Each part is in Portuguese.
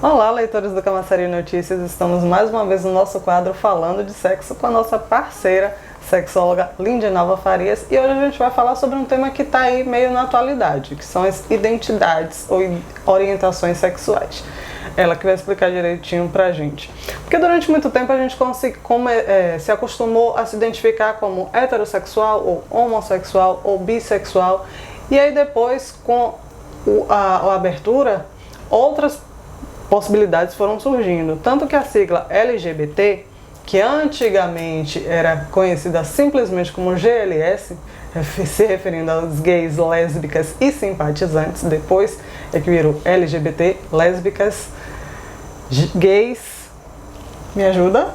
Olá, leitores do Camaçari Notícias, estamos mais uma vez no nosso quadro Falando de Sexo com a nossa parceira, sexóloga Lindy Nova Farias, e hoje a gente vai falar sobre um tema que está aí meio na atualidade, que são as identidades ou orientações sexuais. Ela que vai explicar direitinho pra gente. Porque durante muito tempo a gente se acostumou a se identificar como heterossexual, ou homossexual, ou bissexual, e aí depois, com a abertura, outras possibilidades foram surgindo. Tanto que a sigla LGBT, que antigamente era conhecida simplesmente como GLS, se referindo aos gays, lésbicas e simpatizantes, depois é que virou LGBT, lésbicas, gays, me ajuda?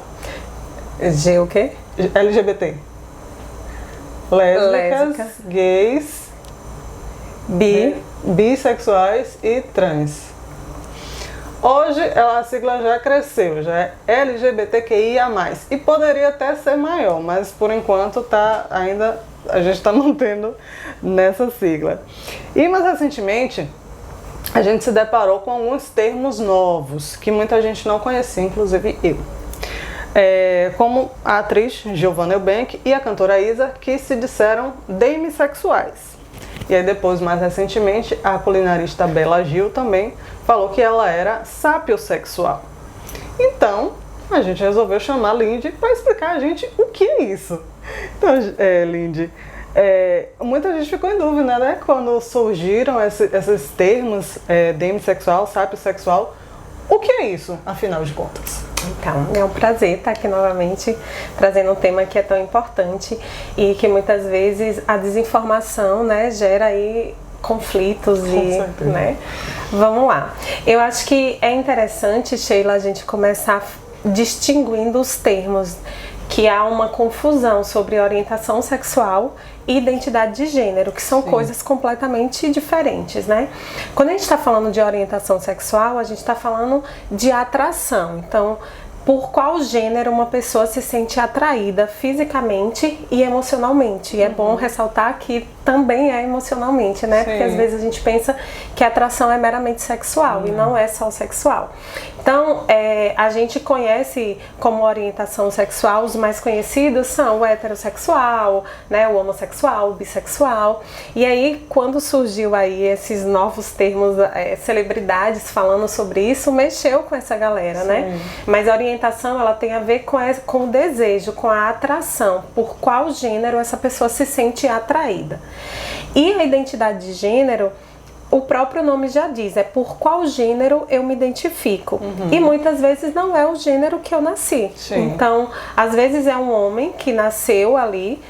G o quê? LGBT. Lésbicas, gays, bissexuais e trans. Hoje a sigla já cresceu, já é LGBTQIA+, e poderia até ser maior, mas por enquanto a gente está mantendo nessa sigla. E mais recentemente a gente se deparou com alguns termos novos que muita gente não conhecia, inclusive eu. Como a atriz Giovanna Eubank e a cantora Isa, que se disseram demissexuais. E aí depois, mais recentemente, a culinarista Bela Gil também falou que ela era sapiosexual. Então, a gente resolveu chamar a Lindy para explicar a gente o que é isso. Então, Lindy, muita gente ficou em dúvida, né? Quando surgiram esses termos, demissexual, sapiosexual, o que é isso, afinal de contas? Então, é um prazer estar aqui novamente trazendo um tema que é tão importante e que muitas vezes a desinformação, né, gera aí conflitos né? Vamos lá. Eu acho que é interessante, Sheila, a gente começar distinguindo os termos, que há uma confusão sobre orientação sexual e identidade de gênero, que são coisas completamente diferentes, né? Quando a gente está falando de orientação sexual, a gente está falando de atração. Então, por qual gênero uma pessoa se sente atraída fisicamente e emocionalmente. E é bom ressaltar que também é emocionalmente, né? Porque às vezes a gente pensa que a atração é meramente sexual e não é só sexual. Então, a gente conhece como orientação sexual, os mais conhecidos são o heterossexual, né? O homossexual, o bissexual. E aí, quando surgiu aí esses novos termos, celebridades falando sobre isso, mexeu com essa galera, né? Mas a orientação, ela tem a ver com o desejo, com a atração, por qual gênero essa pessoa se sente atraída. E a identidade de gênero, o próprio nome já diz, é por qual gênero eu me identifico. E muitas vezes não é o gênero que eu nasci. Então, às vezes é um homem que nasceu ali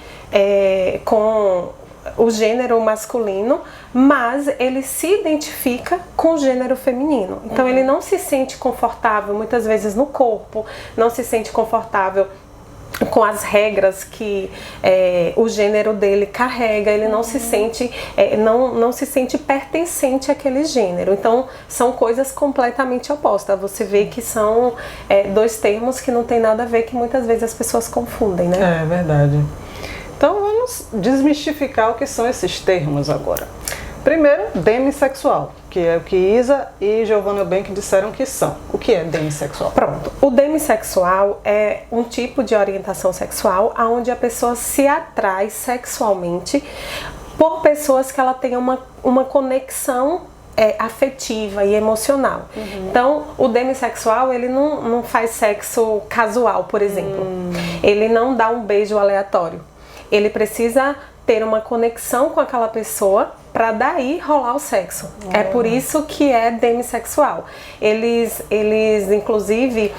com o gênero masculino, mas ele se identifica com o gênero feminino. Então ele não se sente confortável muitas vezes no corpo, não se sente confortável com as regras que o gênero dele carrega, ele não se sente não se sente pertencente àquele gênero. Então são coisas completamente opostas. Você vê que são dois termos que não tem nada a ver, que muitas vezes as pessoas confundem, né? É verdade. Então vamos desmistificar o que são esses termos agora. Primeiro, demissexual, que é o que Isa e Giovanna Eubank disseram que são. O que é demissexual? Pronto, o demissexual é um tipo de orientação sexual onde a pessoa se atrai sexualmente por pessoas que ela tem uma conexão afetiva e emocional. Então, o demissexual, ele não faz sexo casual, por exemplo. Ele não dá um beijo aleatório. Ele precisa ter uma conexão com aquela pessoa para daí rolar o sexo. É por isso que é demissexual. Eles inclusive,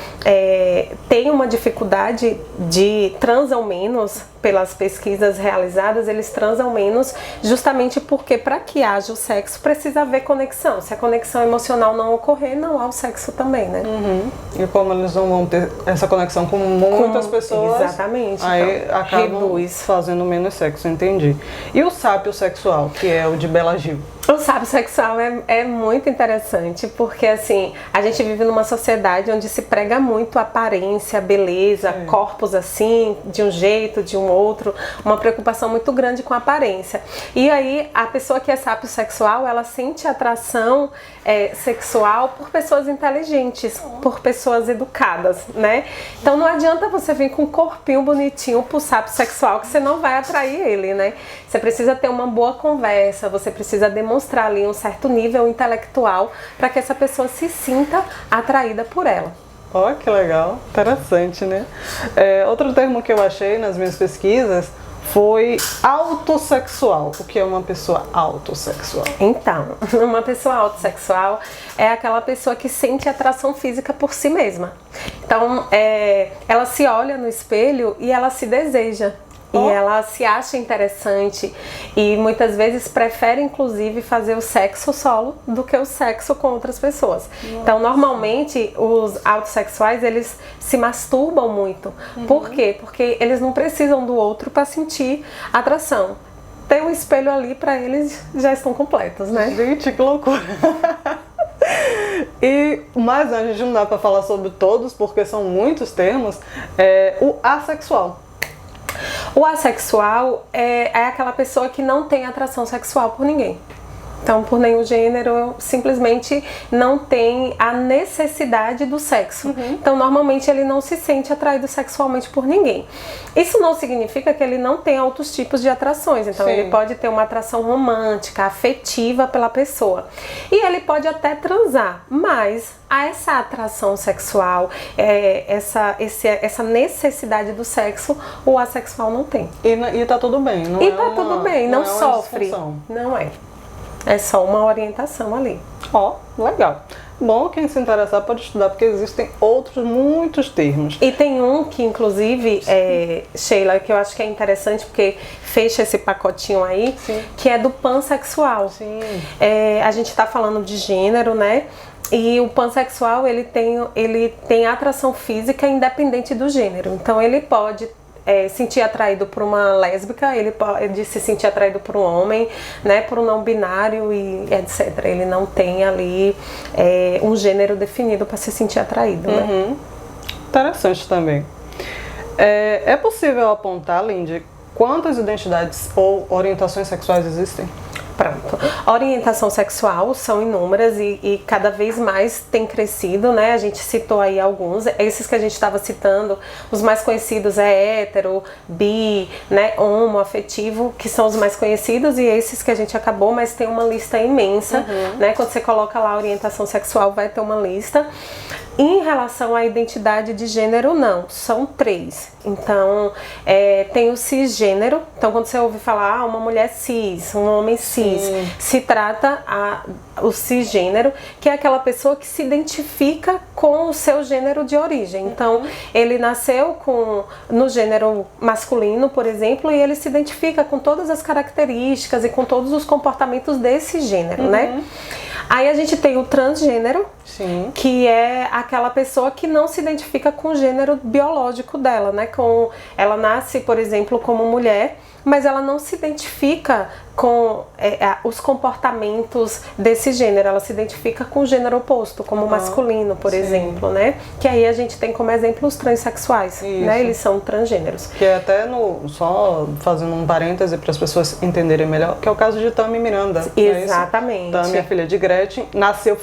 têm uma dificuldade de transam menos, pelas pesquisas realizadas, eles transam menos justamente porque para que haja o sexo precisa haver conexão. Se a conexão emocional não ocorrer, não há o sexo também, né? E como eles não vão ter essa conexão com muitas pessoas, exatamente, aí então, acabam fazendo menos sexo, entendi. E o sapiosexual, que é o de Bela Gil? O sábio sexual é muito interessante, porque assim, a gente vive numa sociedade onde se prega muito aparência, beleza, corpos assim, de um jeito, de um outro, uma preocupação muito grande com a aparência. E aí, a pessoa que é sábio sexual, ela sente atração sexual por pessoas inteligentes, por pessoas educadas, né? Então não adianta você vir com um corpinho bonitinho pro sábio sexual que você não vai atrair ele, né? Você precisa ter uma boa conversa, você precisa demonstrar ali um certo nível intelectual para que essa pessoa se sinta atraída por ela. Ó, que legal, interessante, né? Outro termo que eu achei nas minhas pesquisas foi autossexual. O que é uma pessoa autossexual? Então, uma pessoa autossexual é aquela pessoa que sente atração física por si mesma. Então, ela se olha no espelho e ela se deseja. E ela se acha interessante e muitas vezes prefere inclusive fazer o sexo solo do que o sexo com outras pessoas. Nossa. Então normalmente os autossexuais eles se masturbam muito. Por quê? Porque eles não precisam do outro para sentir atração. Tem um espelho ali, para eles já estão completos, né? Gente, que loucura! Mas a gente não dá para falar sobre todos porque são muitos termos. O assexual. O assexual é aquela pessoa que não tem atração sexual por ninguém. Então, por nenhum gênero, simplesmente não tem a necessidade do sexo. Então, normalmente, ele não se sente atraído sexualmente por ninguém. Isso não significa que ele não tenha outros tipos de atrações. Então, ele pode ter uma atração romântica, afetiva pela pessoa. E ele pode até transar, mas essa atração sexual, essa necessidade do sexo, o assexual não tem. E tá tudo bem, não e tá tudo bem, não sofre. Não é. É só uma orientação ali. Legal. Bom, quem se interessar pode estudar, porque existem muitos termos. E tem um que, inclusive, Sheila, que eu acho que é interessante, porque fecha esse pacotinho aí, que é do pansexual. A gente tá falando de gênero, né? E o pansexual, ele tem atração física independente do gênero. Então, ele pode sentir atraído por uma lésbica, ele pode se sentir atraído por um homem, né, por um não binário e etc. Ele não tem ali um gênero definido para se sentir atraído, né? Interessante também. É possível apontar, Lindy, quantas identidades ou orientações sexuais existem? Pronto. A orientação sexual são inúmeras e cada vez mais tem crescido, né? A gente citou aí alguns, esses que a gente estava citando, os mais conhecidos é hétero, bi, né, homo, afetivo, que são os mais conhecidos, e esses que a gente acabou, mas tem uma lista imensa, né? Quando você coloca lá a orientação sexual, vai ter uma lista. Em relação à identidade de gênero, não, são 3. Então, tem o cisgênero. Então, quando você ouve falar uma mulher cis, um homem cis, se trata o cisgênero, que é aquela pessoa que se identifica com o seu gênero de origem. Então, ele nasceu no gênero masculino, por exemplo, e ele se identifica com todas as características e com todos os comportamentos desse gênero, né? Aí a gente tem o transgênero, que é aquela pessoa que não se identifica com o gênero biológico dela, né? Ela nasce, por exemplo, como mulher, mas ela não se identifica com os comportamentos desse gênero, ela se identifica com o gênero oposto, como masculino, por exemplo, né? Que aí a gente tem como exemplo os transexuais, né? Eles são transgêneros. Que é até só fazendo um parêntese para as pessoas entenderem melhor, que é o caso de Tami Miranda. Exatamente. Tami é filha de Gretchen, nasceu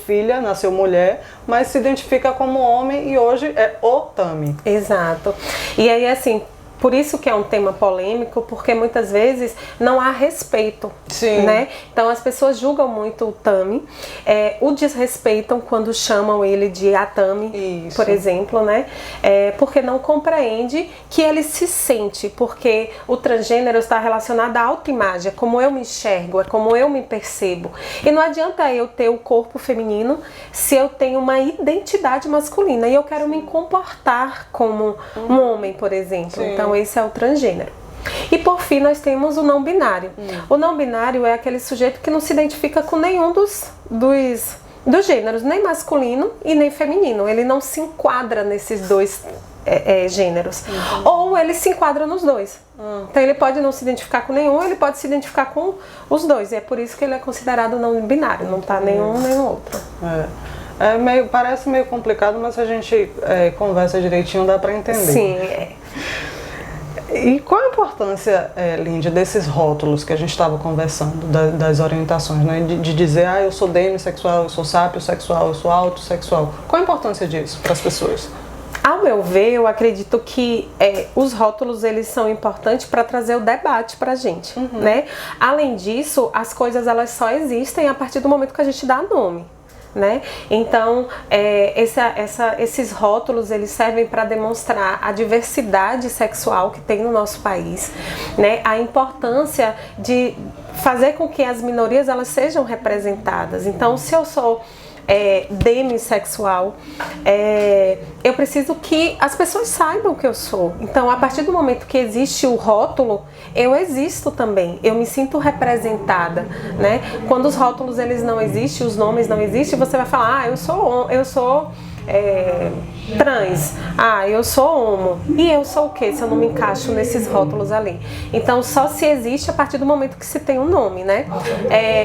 mulher, mas se identifica como homem e hoje é o Tami. Exato. E aí, assim, por isso que é um tema polêmico, porque muitas vezes não há respeito, né? Então as pessoas julgam muito o Tami, o desrespeitam quando chamam ele de Atami, por exemplo, né? Porque não compreende que ele se sente, porque o transgênero está relacionado à autoimagem, é como eu me enxergo, é como eu me percebo. E não adianta eu ter o corpo feminino se eu tenho uma identidade masculina e eu quero me comportar como um homem, por exemplo. Então esse é o transgênero. E por fim nós temos o não binário. O não binário é aquele sujeito que não se identifica com nenhum dos gêneros, nem masculino e nem feminino. Ele não se enquadra nesses dois gêneros. Ou ele se enquadra nos dois, Então ele pode não se identificar com nenhum, ele pode se identificar com os dois. E é por isso que ele é considerado não binário, não tá nenhum nem outro. Parece meio complicado, mas se a gente conversa direitinho dá para entender. Sim. E qual a importância, Lindy, desses rótulos que a gente estava conversando, das orientações, né? De dizer, eu sou demissexual, eu sou sapiosexual, eu sou autossexual. Qual a importância disso para as pessoas? Ao meu ver, eu acredito que os rótulos eles são importantes para trazer o debate para a gente, né? Além disso, as coisas elas só existem a partir do momento que a gente dá nome. Né? Então, esses rótulos eles servem para demonstrar a diversidade sexual que tem no nosso país, né? A importância de fazer com que as minorias elas sejam representadas. Então, se eu sou demissexual, eu preciso que as pessoas saibam que eu sou. Então, a partir do momento que existe o rótulo, eu existo também, eu me sinto representada, né? Quando os rótulos eles não existem, os nomes não existem, você vai falar, eu sou trans, eu sou homo, e eu sou o que se eu não me encaixo nesses rótulos ali? Então só se existe a partir do momento que se tem um nome, né?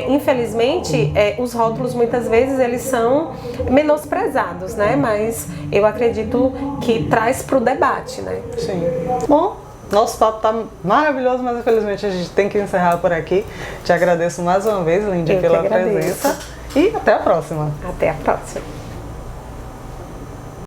Infelizmente os rótulos muitas vezes eles são menosprezados, né? Mas eu acredito que traz para o debate, né? Sim. Bom, nosso papo tá maravilhoso, mas infelizmente a gente tem que encerrar por aqui. Te agradeço mais uma vez, Lindy, pela presença, e até a próxima. Até a próxima.